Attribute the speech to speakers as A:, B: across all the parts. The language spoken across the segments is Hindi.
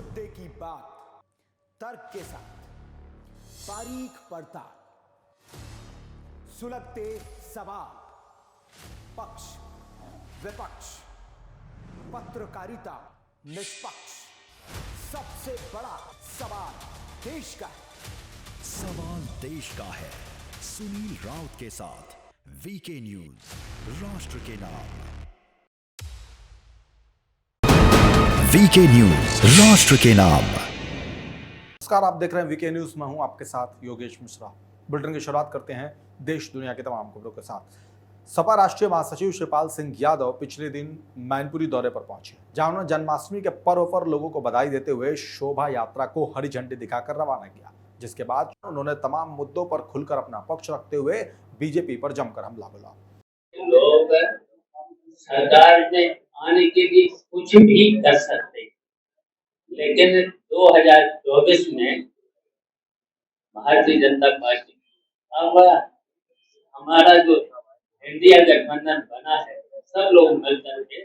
A: मुद्दे की बात तर्क के साथ, बारीक पड़ताल, सुलगते सवाल, पक्ष विपक्ष, पत्रकारिता निष्पक्ष। सबसे बड़ा सवाल देश का है।
B: सवाल देश का है। सुनील राउत के साथ वीके न्यूज, राष्ट्र के नाम। वीके न्यूज, राष्ट्र के नाम।
C: नमस्कार, आप देख रहे हैं वीके न्यूज। मैं हूं आपके साथ योगेश मिश्रा। बुलेटिन की शुरुआत करते हैं देश दुनिया की तमाम खबरों के साथ। सपा राष्ट्रीय महासचिव शिवपाल सिंह यादव पिछले दिन मैनपुरी दौरे पर पहुंचे, जहां उन्होंने जन्माष्टमी के पर्व पर लोगों को बधाई देते हुए शोभा यात्रा को हरी झंडी दिखाकर रवाना किया, जिसके बाद उन्होंने तमाम मुद्दों पर खुलकर अपना पक्ष रखते हुए बीजेपी पर जमकर हमला बोला।
D: लोग सरकार में आने के लिए कुछ भी कर सकते, लेकिन 2024 में भारतीय जनता पार्टी अब हमारा जो इंडिया गठबंधन बना है, सब लोग मिलकर के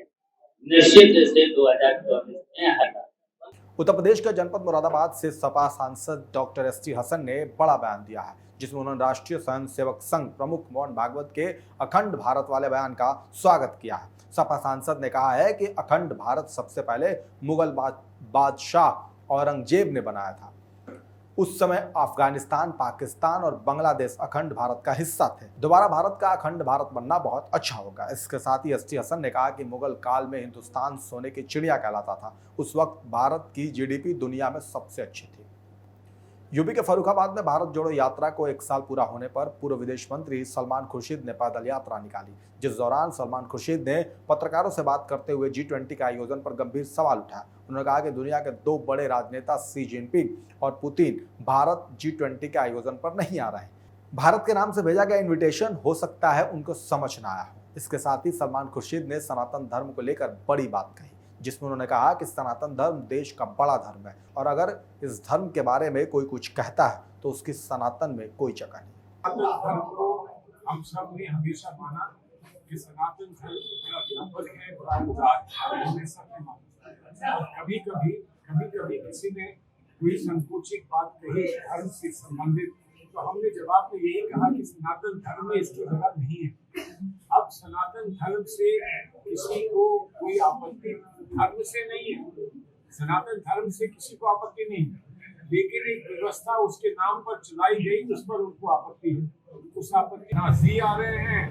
D: निश्चित से 2024 में हटा।
C: उत्तर प्रदेश के जनपद मुरादाबाद से सपा सांसद डॉक्टर एस टी हसन ने बड़ा बयान दिया है, जिसमें उन्होंने राष्ट्रीय स्वयंसेवक संघ प्रमुख मोहन भागवत के अखंड भारत वाले बयान का स्वागत किया है। सपा सांसद ने कहा है कि अखंड भारत सबसे पहले मुगल बादशाह औरंगजेब ने बनाया था। उस समय अफगानिस्तान, पाकिस्तान और बांग्लादेश अखंड भारत का हिस्सा थे। दोबारा भारत का अखंड भारत बनना बहुत अच्छा होगा। इसके साथ ही एस टी हसन ने कहा कि मुगल काल में हिंदुस्तान सोने की चिड़िया कहलाता था। उस वक्त भारत की जीडीपी दुनिया में सबसे अच्छी थी। यूपी के फर्रुखाबाद में भारत जोड़ो यात्रा को 1 साल पूरा होने पर पूर्व विदेश मंत्री सलमान खुर्शीद ने पैदल यात्रा निकाली, जिस दौरान सलमान खुर्शीद ने पत्रकारों से बात करते हुए G20 के आयोजन पर गंभीर सवाल उठाया। उन्होंने कहा कि दुनिया के 2 बड़े राजनेता शी जिनपिंग और पुतिन भारत G20 के आयोजन पर नहीं आ रहे हैं। भारत के नाम से भेजा गया इन्विटेशन हो सकता है उनको समझ ना आया हो। इसके साथ ही सलमान खुर्शीद ने सनातन धर्म को लेकर बड़ी बात कही, जिसमें उन्होंने कहा कि सनातन धर्म देश का बड़ा धर्म है और अगर इस धर्म के बारे में कोई कुछ कहता है तो उसकी सनातन में कोई जगह नहीं।
E: हम सब ने हमेशा माना कि सनातन धर्म बड़ा व्यापक है, बड़ा उदार है। कभी कभी किसी ने कोई संकुचित बात कही धर्म से संबंधित, तो हमने जवाब में यही कहा कि सनातन धर्म में इसकी जगह नहीं है। अब सनातन धर्म से किसी को कोई आपत्ति धर्म से नहीं है, सनातन धर्म से किसी को आपत्ति नहीं है, लेकिन एक व्यवस्था उसके नाम पर चलाई गई, उस पर उनको आपत्ति है। उस आपत्ति ना शी आ रहे हैं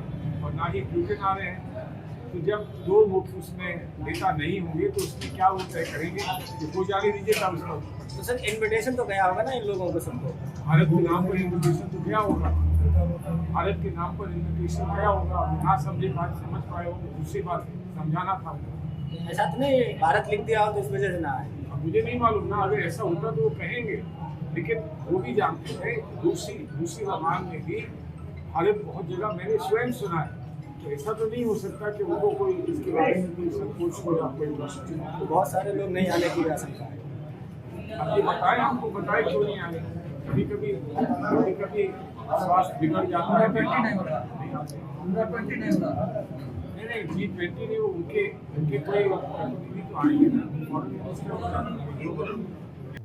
E: और ना ही पुतिन आ रहे हैं। तो जब 2 मुख्य उसमें नेता नहीं होंगे तो उसमें क्या वो तय करेंगे, वो जाने दीजिए कम से कम।
F: तो सर इन्विटेशन तो गया होगा ना इन लोगों को सबको?
E: भारत के नाम पर इन्विटेशन तो गया होगा, भारत के नाम पर इन्विटेशन गया होगा। ना समझे बात समझ पाए हो तो दूसरी बात समझाना था।
F: ऐसा तो नहीं भारत लिख दिया हो तो इस वजह से ना आए?
E: अब मुझे नहीं मालूम ना, अगर ऐसा होता तो वो कहेंगे, लेकिन वो भी जानते हैं। दूसरी जबान में भी भारत बहुत जगह मैंने स्वयं सुना है, तो ऐसा तो नहीं हो सकता कि उनको कोई इसके बारे में कोई संकोच हो या कोई मुश्किल।
F: तो बहुत सारे लोग नहीं आने की आशंका है।
E: अब ये बताएं, हमको बताएं क्यों नहीं आने। कभी स्वास्थ्य बिगड़ जाता है। नहीं G20 नहीं, उनके कोई प्रतिनिधि तो आएंगे ना।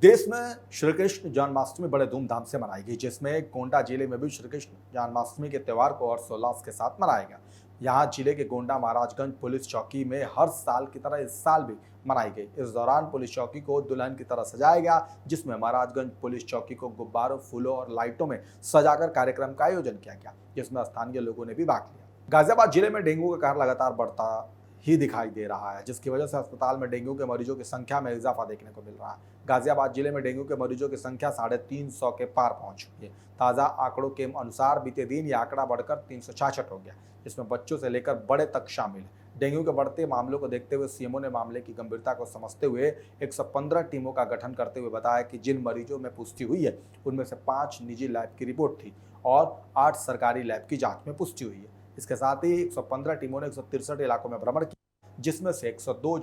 C: देश में श्री कृष्ण जन्माष्टमी बड़े धूमधाम से मनाई गई, जिसमें गोंडा जिले में भी श्री कृष्ण जन्माष्टमी के त्यौहार को हर्षोल्लास के साथ मनाया गया। यहाँ जिले के गोंडा महाराजगंज पुलिस चौकी में हर साल की तरह इस साल भी मनाई गई। इस दौरान पुलिस चौकी को दुल्हन की तरह सजाया गया, जिसमें महाराजगंज पुलिस चौकी को गुब्बारों, फूलों और लाइटों में सजाकर कार्यक्रम का आयोजन किया गया, जिसमें स्थानीय लोगों ने भी भाग लिया। गाजियाबाद जिले में डेंगू का कहर लगातार बढ़ता ही दिखाई दे रहा है, जिसकी वजह से अस्पताल में डेंगू के मरीजों की संख्या में इजाफा देखने को मिल रहा है। गाजियाबाद जिले में डेंगू के मरीजों की संख्या 350 के पार पहुंच चुकी है। ताज़ा आंकड़ों के अनुसार बीते दिन यह आंकड़ा बढ़कर 366 हो गया, जिसमें बच्चों से लेकर बड़े तक शामिल है। डेंगू के बढ़ते मामलों को देखते हुए सीएमओ ने मामले की गंभीरता को समझते हुए 115 टीमों का गठन करते हुए बताया कि जिन मरीजों में पुष्टि हुई है उनमें से 5 निजी लैब की रिपोर्ट थी और 8 सरकारी लैब की जाँच में पुष्टि हुई है। इसके साथ ही 115 टीमों ने 163 इलाकों में भ्रमण किया, जिसमें से 102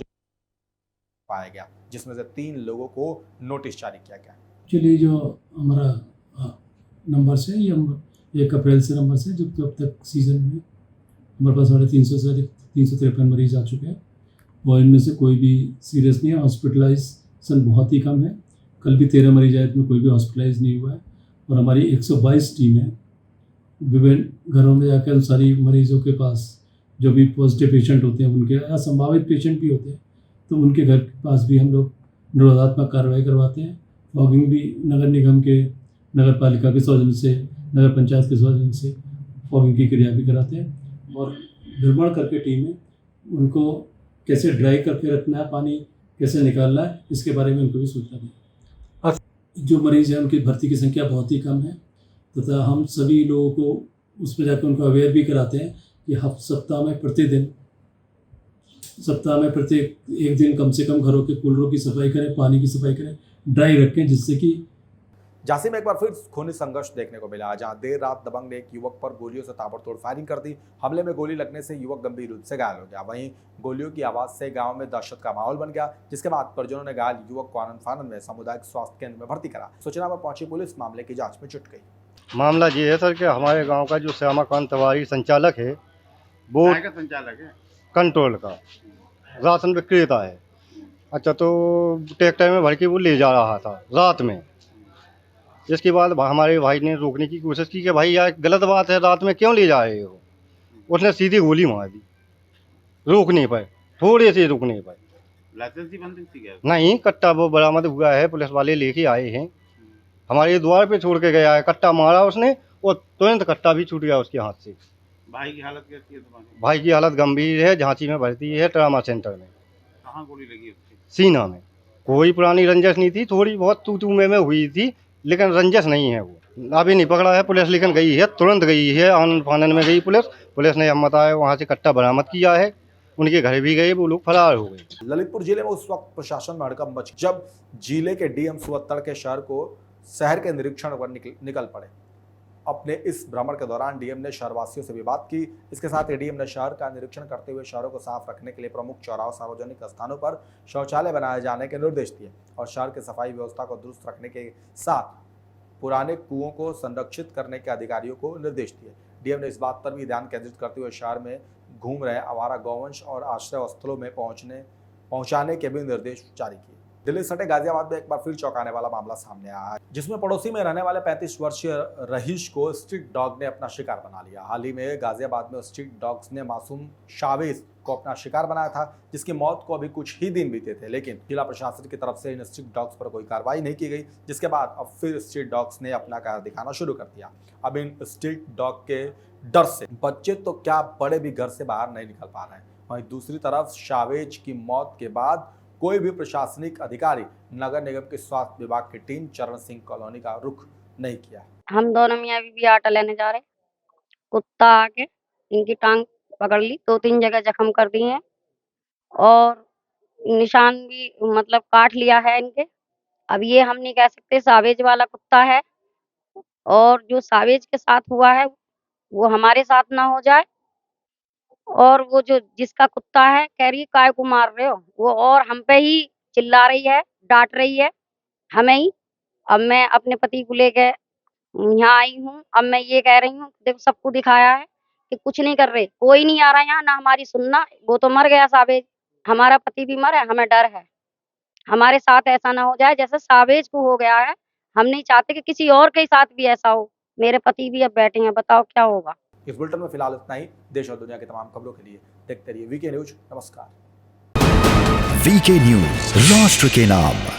C: पाया गया, जिसमें से 3 लोगों को नोटिस जारी किया गया।
G: एक्चुअली जो हमारा नंबर से ये 1 अप्रैल से नंबर से जब तक सीज़न में हमारे पास 350 से अधिक 353 मरीज आ चुके हैं और इनमें से कोई भी सीरियस नहीं है। हॉस्पिटलाइज बहुत ही कम है। कल भी 13 मरीज आए, इसमें कोई भी हॉस्पिटलाइज नहीं हुआ है। और हमारी 122 टीम है, विभिन्न घरों में जाकर उन सारी मरीजों के पास जो भी पॉजिटिव पेशेंट होते हैं, उनके या संभावित पेशेंट भी होते हैं, तो उनके घर के पास भी हम लोग निरोधात्मक कार्रवाई करवाते हैं। फॉगिंग भी नगर निगम के, नगर पालिका के सौजन्य से, नगर पंचायत के सौजन्य से फॉगिंग की क्रिया भी कराते हैं। और भ्रमण करके टीमें उनको कैसे ड्राई करके रखना है, पानी कैसे निकालना है, इसके बारे में उनको भी सूचना दी। जो मरीज़ हैं उनकी भर्ती की संख्या बहुत ही कम है, तथा हम सभी लोगों को उसमें जाकर उनको अवेयर भी कराते हैं कि सप्ताह में प्रत्येक एक दिन कम से कम घरों के कूलरों की सफाई करें, पानी की सफाई करें, ड्राई रखें, जिससे कि
C: झांसी में एक बार फिर खूनी संघर्ष देखने को मिला, जहां देर रात दबंग ने एक युवक पर गोलियों से ताबड़तोड़ फायरिंग कर दी। हमले में गोली लगने से युवक गंभीर रूप से घायल हो गया। वहीं गोलियों की आवाज से गांव में दहशत का माहौल बन गया, जिसके बाद परिजनों ने घायल युवक को आनंद फानंद में सामुदायिक स्वास्थ्य केंद्र में भर्ती करा। सूचना पर पहुंची पुलिस मामले की जाँच में जुट गई।
H: मामला ये है सर कि हमारे गांव का जो श्यामाकांत तिवारी संचालक है, वो
I: संचालक है,
H: कंट्रोल का राशन विक्रेता है। अच्छा, तो ट्रैक्टर में भर के वो ले जा रहा था रात में। इसके बाद हमारे भाई ने रोकने की कोशिश की कि भाई यार गलत बात है, रात में क्यों ले जा रहे हो। उसने सीधी गोली मार दी रोकने पर, थोड़े से रुकने पर।
I: लाइसेंस ही बंद थी क्या?
H: नहीं, कट्टा वो बरामद हुआ है, पुलिस वाले लेके आए हैं, हमारे द्वार पे छोड़ के गया है। कट्टा मारा उसने और तुरंत कट्टा भी छूट गया उसके हाथ से।
I: भाई की हालत कैसी है तुम्हारी?
H: भाई की हालत गंभीर है, झांसी में भर्ती है ट्रामा सेंटर में।
I: कहाँ गोली लगी उसकी?
H: सीना में। कोई पुरानी रंजस नहीं थी, थोड़ी बहुत तू में हुई थी, लेकिन रंजस नहीं है वो। अभी नहीं पकड़ा है पुलिस, लेकिन गई है, तुरंत गई है, आनंद फानंद में गई पुलिस ने हम बताया वहाँ से कट्टा बरामद किया है, उनके घर भी गए, वो लोग फरार हो गए।
C: ललितपुर जिले में उस वक्त प्रशासन में हड़कंप मच, जब जिले के डीएम सुवत्तड़ के शहर के निरीक्षण पर निकल पड़े। अपने इस भ्रमण के दौरान डीएम ने शहरवासियों से भी बात की। इसके साथ ही डीएम ने शहर का निरीक्षण करते हुए शहरों को साफ रखने के लिए प्रमुख चौराहों, सार्वजनिक स्थानों पर शौचालय बनाए जाने के निर्देश दिए और शहर के सफाई व्यवस्था को दुरुस्त रखने के साथ पुराने कुओं को संरक्षित करने के अधिकारियों को निर्देश दिए। डीएम ने इस बात पर भी ध्यान केंद्रित करते हुए शहर में घूम रहे आवारा गौवंश और आश्रय स्थलों में पहुंचाने के भी निर्देश जारी किए। दिल्ली सटे गाजियाबाद में एक बार फिर चौंकाने वाला मामला सामने आया है, जिसमें पड़ोसी में रहने वाले 35 वर्षीय रहीश को स्ट्रीट डॉग ने अपना शिकार बना लिया। हाल ही में गाजियाबाद में स्ट्रीट डॉग्स ने मासूम शावेज को अपना शिकार बनाया था, जिसकी मौत को अभी कुछ ही दिन बीते थे, लेकिन जिला प्रशासन की तरफ से इन स्ट्रीट डॉग्स पर कोई कार्रवाई नहीं की गई, जिसके बाद अब फिर स्ट्रीट डॉग्स ने अपना कहर दिखाना शुरू कर दिया। अब इन स्ट्रीट डॉग के डर से बच्चे तो क्या बड़े भी घर से बाहर नहीं निकल पा रहे हैं। वहीं दूसरी तरफ शावेज की मौत के बाद कोई भी प्रशासनिक अधिकारी, नगर निगम के स्वास्थ्य विभाग की टीम चरण सिंह कॉलोनी का रुख नहीं किया।
J: हम दोनों मियाँ बीवी आटा लेने जा रहे, कुत्ता आके इनकी टांग पकड़ ली, 2-3 जगह जख्म कर दिए हैं और निशान भी मतलब काट लिया है इनके। अब ये हम नहीं कह सकते सावेज वाला कुत्ता है, और जो सावेज के साथ हुआ है वो हमारे साथ ना हो जाए। और वो जो जिसका कुत्ता है कह रही है काय को मार रहे हो, वो और हम पे ही चिल्ला रही है, डांट रही है हमें ही। अब मैं अपने पति को लेके यहाँ आई हूँ। अब मैं ये कह रही हूँ, देखो सबको दिखाया है कि कुछ नहीं कर रहे, कोई नहीं आ रहा यहाँ ना हमारी सुनना। वो तो मर गया सावेज, हमारा पति भी मरा है, हमें डर है हमारे साथ ऐसा ना हो जाए जैसे सावेज को हो गया है। हम नहीं चाहते कि किसी और के साथ भी ऐसा हो। मेरे पति भी अब बैठे हैं, बताओ क्या होगा।
C: इस बुलेटिन में फिलहाल इतना ही। देश और दुनिया की तमाम खबरों के लिए देखते रहिए वीके न्यूज। नमस्कार।
B: वीके न्यूज, राष्ट्र के नाम।